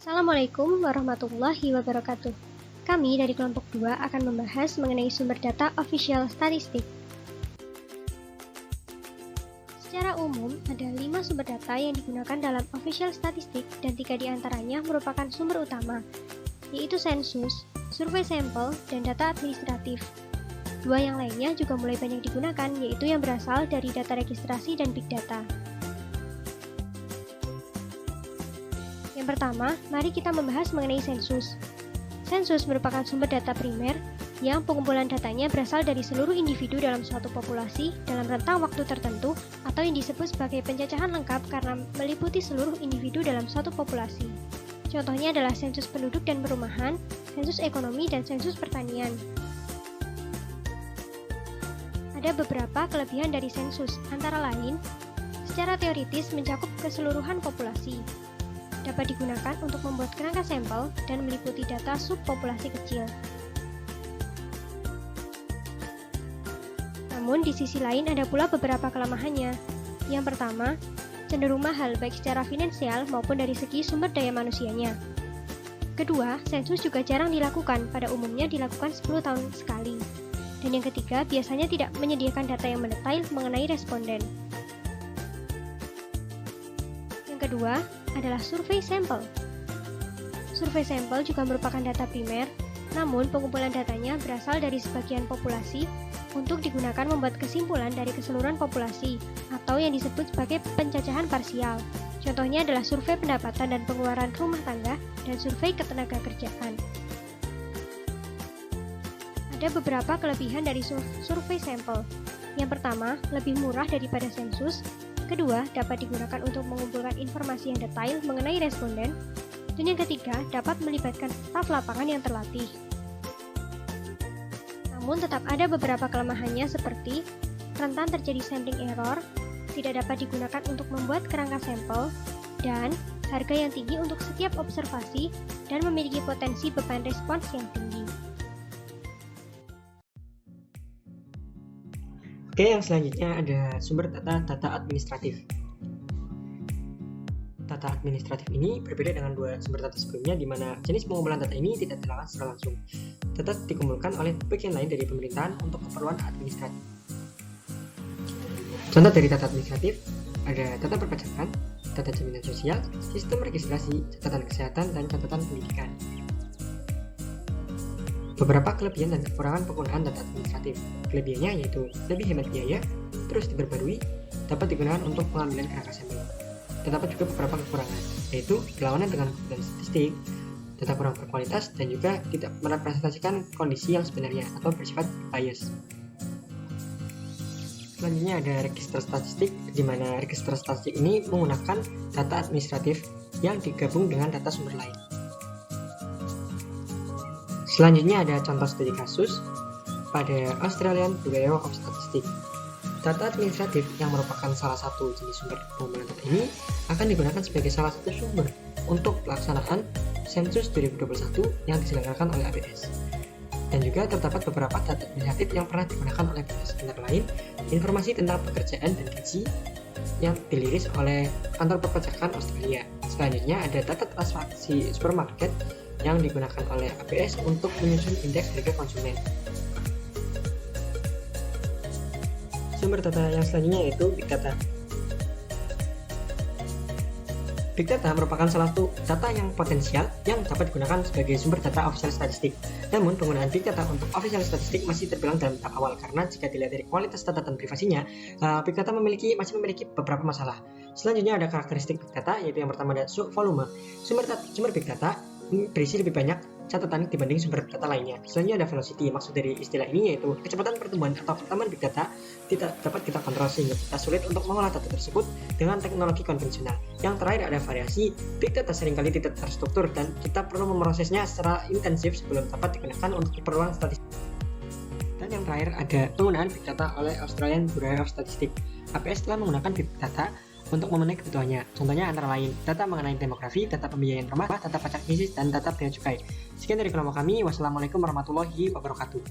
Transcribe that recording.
Assalamualaikum warahmatullahi wabarakatuh. Kami dari kelompok 2 akan membahas mengenai sumber data official statistik. Secara umum, ada 5 sumber data yang digunakan dalam official statistik dan 3 diantaranya merupakan sumber utama, yaitu sensus, survei sampel, dan data administratif. 2 yang lainnya juga mulai banyak digunakan, yaitu yang berasal dari data registrasi dan big data. Yang pertama, mari kita membahas mengenai sensus. Sensus merupakan sumber data primer yang pengumpulan datanya berasal dari seluruh individu dalam suatu populasi dalam rentang waktu tertentu atau yang disebut sebagai pencacahan lengkap karena meliputi seluruh individu dalam suatu populasi. Contohnya adalah sensus penduduk dan perumahan, sensus ekonomi, dan sensus pertanian. Ada beberapa kelebihan dari sensus, antara lain, secara teoritis mencakup keseluruhan populasi, dapat digunakan untuk membuat kerangka sampel dan meliputi data subpopulasi kecil. Namun di sisi lain ada pula beberapa kelemahannya. Yang pertama, cenderung mahal baik secara finansial maupun dari segi sumber daya manusianya. Kedua, sensus juga jarang dilakukan, pada umumnya dilakukan 10 tahun sekali. Dan yang ketiga, biasanya tidak menyediakan data yang mendetail mengenai responden. Yang kedua adalah survei sampel. Survei sampel juga merupakan data primer, namun pengumpulan datanya berasal dari sebagian populasi untuk digunakan membuat kesimpulan dari keseluruhan populasi atau yang disebut sebagai pencacahan parsial. Contohnya adalah survei pendapatan dan pengeluaran rumah tangga dan survei ketenagakerjaan. Ada beberapa kelebihan dari survei sampel. Yang pertama, lebih murah daripada sensus. Kedua, dapat digunakan untuk mengumpulkan informasi yang detail mengenai responden. Dan yang ketiga, dapat melibatkan staf lapangan yang terlatih. Namun tetap ada beberapa kelemahannya seperti rentan terjadi sampling error, tidak dapat digunakan untuk membuat kerangka sampel, dan harga yang tinggi untuk setiap observasi dan memiliki potensi beban respons yang tinggi. Oke, yang selanjutnya ada sumber data administratif. Data administratif ini berbeda dengan 2 sumber data sebelumnya, di mana jenis pengumpulan data ini tidak dilakukan secara langsung, tetap dikumpulkan oleh bagian lain dari pemerintahan untuk keperluan administratif. Contoh dari data administratif ada data perpajakan, data jaminan sosial, sistem registrasi, catatan kesehatan, dan catatan pendidikan. Beberapa kelebihan dan kekurangan penggunaan data administratif. Kelebihannya yaitu lebih hemat biaya, terus diperbarui, dapat digunakan untuk pengambilan kerangka sampel. Terdapat juga beberapa kekurangan, yaitu berlawanan dengan kebutuhan statistik, data kurang berkualitas, dan juga tidak merepresentasikan kondisi yang sebenarnya atau bersifat bias. Selanjutnya ada register statistik, di mana register statistik ini menggunakan data administratif yang digabung dengan data sumber lain. Selanjutnya ada contoh studi kasus pada Australian Bureau of Statistics. Data administratif yang merupakan salah satu jenis sumber pengumpulan data ini akan digunakan sebagai salah satu sumber untuk pelaksanaan sensus 2021 yang diselenggarakan oleh ABS. Dan juga terdapat beberapa data administratif yang pernah digunakan oleh ABS, antara lain informasi tentang pekerjaan dan gaji yang dirilis oleh kantor perpajakan Australia. Selanjutnya ada data transaksi supermarket yang digunakan oleh ABS untuk menyusun indeks harga konsumen. Sumber data yang selanjutnya yaitu Big Data. Big Data merupakan salah satu data yang potensial yang dapat digunakan sebagai sumber data official statistik. Namun, penggunaan Big Data untuk official statistik masih terbilang dalam tahap awal karena jika dilihat dari kualitas data dan privasinya, Big Data masih memiliki beberapa masalah. Selanjutnya ada karakteristik Big Data, yaitu yang pertama ada volume. Sumber Big Data berisi lebih banyak catatan dibanding sumber data lainnya. Selanjutnya ada velocity. Maksud dari istilah ini yaitu kecepatan pertumbuhan atau perkembangan big data tidak dapat kita kontrol sehingga kita sulit untuk mengolah data tersebut dengan teknologi konvensional. Yang terakhir ada variasi. Big data seringkali tidak terstruktur dan kita perlu memprosesnya secara intensif sebelum dapat digunakan untuk keperluan statistik. Dan yang terakhir ada penggunaan big data oleh Australian Bureau of Statistics. ABS telah menggunakan big data untuk memenuhi kebutuhannya. Contohnya antara lain data mengenai demografi, data pembiayaan rumah, data pajak bisnis, dan data bea cukai. Sekian dari kelompok kami. Wassalamualaikum warahmatullahi wabarakatuh.